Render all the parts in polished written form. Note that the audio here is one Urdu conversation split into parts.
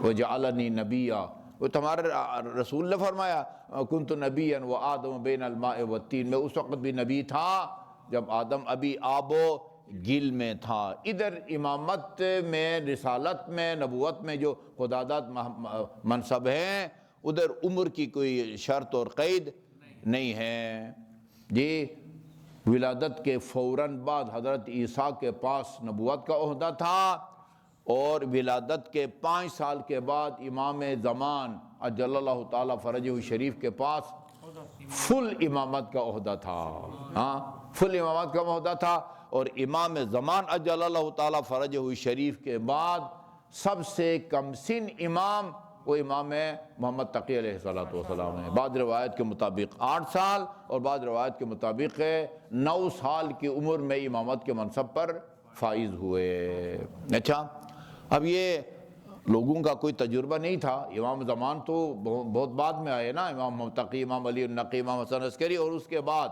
وجعلنی نبیا، وہ تمہارا رسول نے فرمایا کنت نبیا وآدم بین الماء والطین، میں اس وقت بھی نبی تھا جب آدم ابھی آب و گل میں تھا۔ ادھر امامت میں، رسالت میں، نبوت میں جو خداداد منصب ہیں، ادھر عمر کی کوئی شرط اور قید نہیں ہے جی۔ ولادت کے فوراً بعد حضرت عیسیٰ کے پاس نبوت کا عہدہ تھا، اور ولادت کے 5 سال کے بعد امام زمان اجل اللہ تعالیٰ فرجہ شریف کے پاس فل امامت کا عہدہ تھا۔ ہاں، فل امامت کا عہدہ تھا، اور امام زمان اجل اللہ تعالیٰ فرجہ شریف کے بعد سب سے کم سن امام وہ امام محمد تقی علیہ السلام ہے۔ بعض روایت کے مطابق 8 سال اور بعض روایت کے مطابق 9 سال کی عمر میں امامت کے منصب پر فائز ہوئے۔ اچھا، اب یہ لوگوں کا کوئی تجربہ نہیں تھا، امام زمان تو بہت بعد میں آئے نا، امام محمد تقی، امام علی النقی، امام حسن عسکری، اور اس کے بعد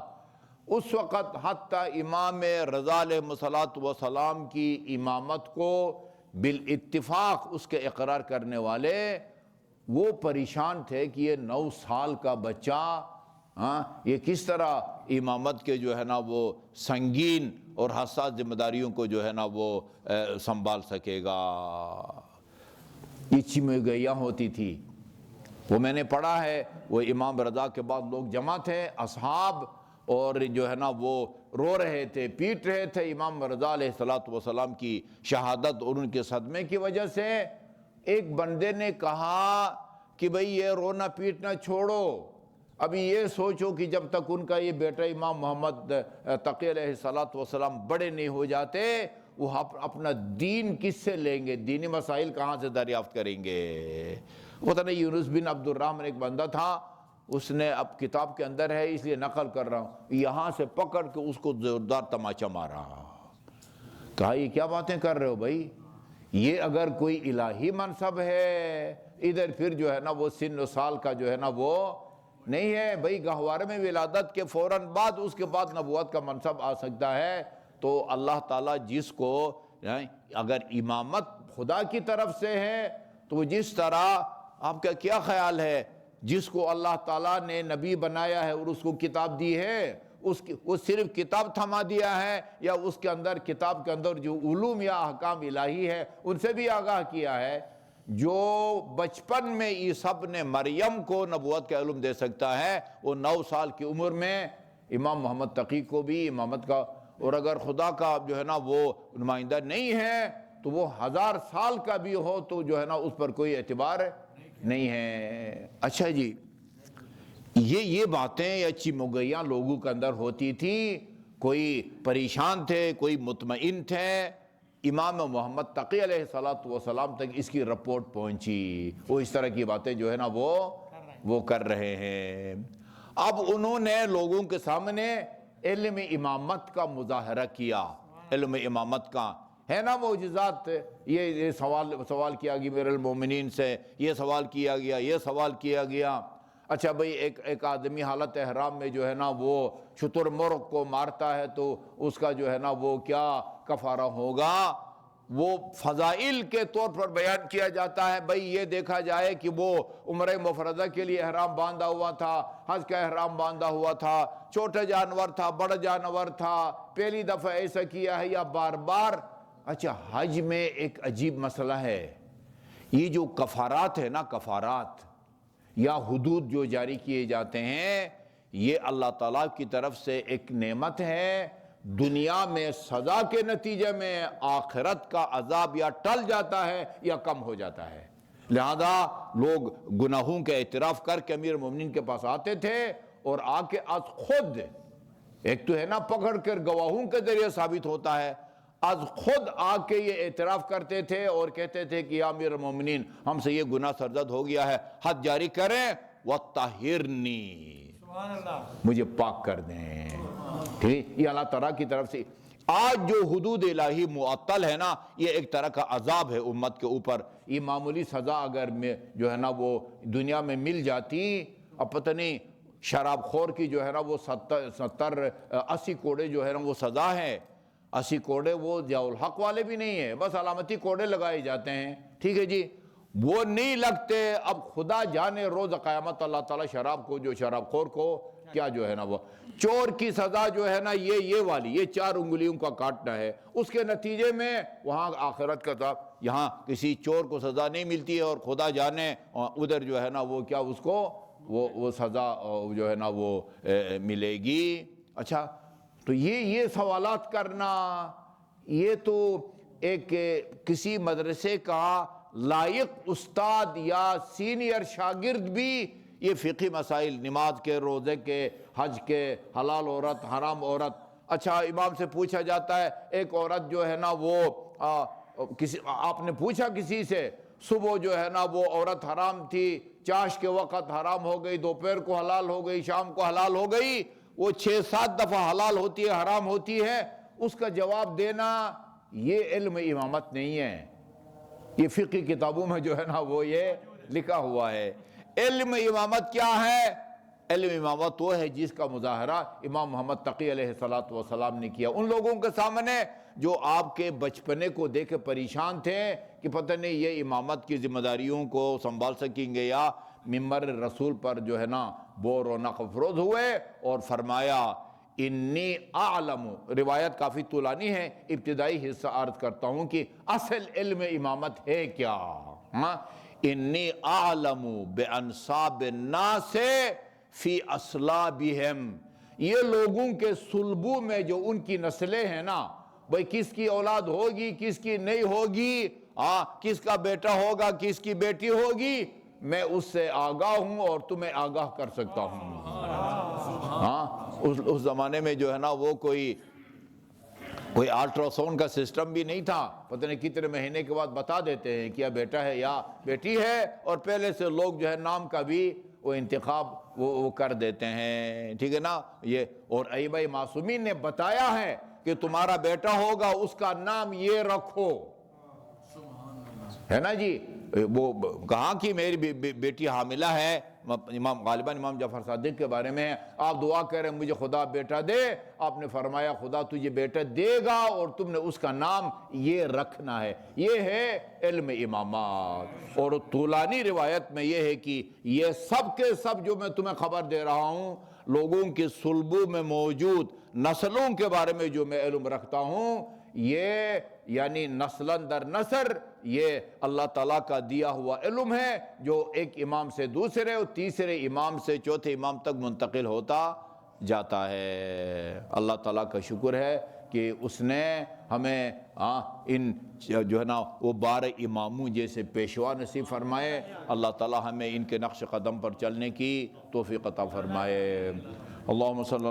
اس وقت حتیٰ امام رضا علیہ السلام کی امامت کو بالاتفاق اس کے اقرار کرنے والے وہ پریشان تھے کہ یہ 9 سال کا بچہ یہ کس طرح امامت کے جو ہے نا وہ سنگین اور حساس ذمہ داریوں کو جو ہے نا وہ سنبھال سکے گا۔ یہ چمگیاں ہوتی تھی، وہ میں نے پڑھا ہے، وہ امام رضا کے بعد لوگ جمع تھے، اصحاب، اور جو ہے نا وہ رو رہے تھے، پیٹ رہے تھے امام رضا علیہ السلام کی شہادت اور ان کے صدمے کی وجہ سے۔ ایک بندے نے کہا کہ بھئی یہ رونا پیٹنا چھوڑو، ابھی یہ سوچو کہ جب تک ان کا یہ بیٹا امام محمد تقی علیہ السلام بڑے نہیں ہو جاتے، وہ اپنا دین کس سے لیں گے، دینی مسائل کہاں سے دریافت کریں گے۔ پتہ نہیں یونس بن عبد الرحمن ایک بندہ تھا، اس نے اب کتاب کے اندر ہے اس لیے نقل کر رہا ہوں، یہاں سے پکڑ کے اس کو زوردار تماچا مارا، کہا یہ کیا باتیں کر رہے ہو بھائی، یہ اگر کوئی الہی منصب ہے، ادھر پھر جو ہے نا وہ سن و سال کا جو ہے نا وہ نہیں ہے بھائی، گہوارے میں ولادت کے فوراً بعد اس کے بعد نبوت کا منصب آ سکتا ہے۔ تو اللہ تعالیٰ جس کو اگر امامت خدا کی طرف سے ہے تو جس طرح آپ کا کیا خیال ہے، جس کو اللہ تعالیٰ نے نبی بنایا ہے اور اس کو کتاب دی ہے، وہ صرف کتاب تھما دیا ہے، یا اس کے اندر کتاب کے اندر جو علوم یا احکام الہی ہے ان سے بھی آگاہ کیا ہے۔ جو بچپن میں عیسیٰ ابن مریم کو نبوت کا علم دے سکتا ہے، وہ 9 سال کی عمر میں امام محمد تقی کو بھی امامت کا، اور اگر خدا کا جو ہے نا وہ نمائندہ نہیں ہے تو وہ 1000 سال کا بھی ہو تو جو ہے نا اس پر کوئی اعتبار نہیں ہے۔ اچھا جی، یہ باتیں یا چمگیاں لوگوں کے اندر ہوتی تھی، کوئی پریشان تھے، کوئی مطمئن تھے۔ امام محمد تقی علیہ السلام تک اس کی رپورٹ پہنچی، وہ اس طرح کی باتیں جو ہے نا وہ کر رہے ہیں۔ اب انہوں نے لوگوں کے سامنے علم امامت کا مظاہرہ کیا، علم امامت کا ہے نا معجزات، یہ سوال کیا گیا امیر المومنین سے، یہ سوال کیا گیا، یہ سوال کیا گیا۔ اچھا بھئی، ایک آدمی حالت احرام میں جو ہے نا وہ شتر مرغ کو مارتا ہے تو اس کا جو ہے نا وہ کیا کفارہ ہوگا، وہ فضائل کے طور پر بیان کیا جاتا ہے۔ بھئی یہ دیکھا جائے کہ وہ عمرہ مفردہ کے لیے احرام باندھا ہوا تھا، حج کا احرام باندھا ہوا تھا، چھوٹا جانور تھا، بڑا جانور تھا، پہلی دفعہ ایسا کیا ہے یا بار بار۔ اچھا، حج میں ایک عجیب مسئلہ ہے، یہ جو کفارات ہے نا، کفارات یا حدود جو جاری کیے جاتے ہیں، یہ اللہ تعالیٰ کی طرف سے ایک نعمت ہے۔ دنیا میں سزا کے نتیجے میں آخرت کا عذاب یا ٹل جاتا ہے یا کم ہو جاتا ہے، لہذا لوگ گناہوں کے اعتراف کر کے امیر المومنین کے پاس آتے تھے، اور آ کے از خود، ایک تو ہے نا پکڑ کر گواہوں کے ذریعے ثابت ہوتا ہے، از خود آ کے یہ اعتراف کرتے تھے اور کہتے تھے کہ یا امیر المومنین ہم سے یہ گناہ سرزد ہو گیا ہے، حد جاری کریں وَطَّهِرْنِي، مجھے پاک کر دیں۔ ٹھیک، یہ اللہ تعالیٰ کی طرف سے۔ آج جو حدود الہی معطل ہے نا، یہ ایک طرح کا عذاب ہے امت کے اوپر۔ یہ معمولی سزا اگر جو ہے نا وہ دنیا میں مل جاتی، اب پتہ نہیں شراب خور کی جو ہے نا وہ 70-80 کوڑے جو ہے نا وہ سزا ہے، 80 کوڑے وہ ضیاء الحق والے بھی نہیں ہیں، بس علامتی کوڑے لگائے جاتے ہیں، ٹھیک ہے جی۔ وہ نہیں لگتے۔ اب خدا جانے روز قیامت اللہ تعالیٰ شراب کو، جو شراب خور کو کیا جو ہے نا وہ چور کی سزا جو ہے نا یہ والی، یہ 4 انگلیوں کا کاٹنا ہے، اس کے نتیجے میں وہاں آخرت کا تھا، یہاں کسی چور کو سزا نہیں ملتی ہے، اور خدا جانے ادھر جو ہے نا وہ کیا اس کو وہ سزا جو ہے نا وہ ملے گی۔ اچھا، تو یہ سوالات کرنا، یہ تو ایک کسی مدرسے کا لائق استاد یا سینئر شاگرد بھی یہ فقہی مسائل، نماز کے، روزے کے، حج کے، حلال عورت، حرام عورت۔ اچھا، امام سے پوچھا جاتا ہے، ایک عورت جو ہے نا وہ آپ نے پوچھا کسی سے، صبح جو ہے نا وہ عورت حرام تھی، چاش کے وقت حرام ہو گئی، دوپہر کو حلال ہو گئی، شام کو حلال ہو گئی، وہ 6-7 دفعہ حلال ہوتی ہے، حرام ہوتی ہے، اس کا جواب دینا یہ علم امامت نہیں ہے۔ یہ فقہی کتابوں میں جو ہے نا وہ یہ لکھا ہوا ہے۔ علم امامت کیا ہے؟ علم امامت وہ ہے جس کا مظاہرہ امام محمد تقی علیہ السلام نے کیا ان لوگوں کے سامنے جو آپ کے بچپنے کو دیکھ کے پریشان تھے کہ پتہ نہیں یہ امامت کی ذمہ داریوں کو سنبھال سکیں گے، یا ممبر رسول پر جو ہے نا وہ رونق افروز ہوئے اور فرمایا انی اعلم، روایت کافی طولانی ہے، ابتدائی حصہ عرض کرتا ہوں کہ اصل علم امامت ہے کیا؟ انی اعلم بانصاب الناس فی اصلابہم، یہ لوگوں کے صلبوں میں جو ان کی نسلیں ہیں نا، بھئی کس کی اولاد ہوگی، کس کی نہیں ہوگی، کس کا بیٹا ہوگا، کس کی بیٹی ہوگی، میں اس سے آگاہ ہوں اور تمہیں آگاہ کر سکتا ہوں۔ اس زمانے میں جو ہے نا وہ کوئی الٹرا ساؤنڈ کا سسٹم بھی نہیں تھا، پتہ نہیں کتنے مہینے کے بعد بتا دیتے ہیں کہ یہ بیٹا ہے یا بیٹی ہے، اور پہلے سے لوگ جو ہے نام کا بھی وہ انتخاب وہ کر دیتے ہیں، ٹھیک ہے نا یہ۔ اور ائمہ معصومین نے بتایا ہے کہ تمہارا بیٹا ہوگا اس کا نام یہ رکھو، ہے نا جی۔ وہ کہاں کی میری بیٹی حاملہ ہے، غالباً امام جعفر صادق کے بارے میں آپ دعا کریں مجھے خدا بیٹا دے، آپ نے فرمایا خدا تجھے بیٹا دے گا اور تم نے اس کا نام یہ رکھنا ہے۔ یہ ہے علم امامات۔ اور طولانی روایت میں یہ ہے کہ یہ سب کے سب جو میں تمہیں خبر دے رہا ہوں، لوگوں کے صلبوں میں موجود نسلوں کے بارے میں جو میں علم رکھتا ہوں، یہ یعنی نسل در نسل یہ اللہ تعالیٰ کا دیا ہوا علم ہے، جو ایک امام سے دوسرے اور تیسرے امام سے چوتھے امام تک منتقل ہوتا جاتا ہے۔ اللہ تعالیٰ کا شکر ہے کہ اس نے ہمیں ان جو ہے نا وہ 12 اماموں جیسے پیشوا نصیب فرمائے۔ اللہ تعالیٰ ہمیں ان کے نقش قدم پر چلنے کی توفیق عطا فرمائے۔ اللہم صلی اللہ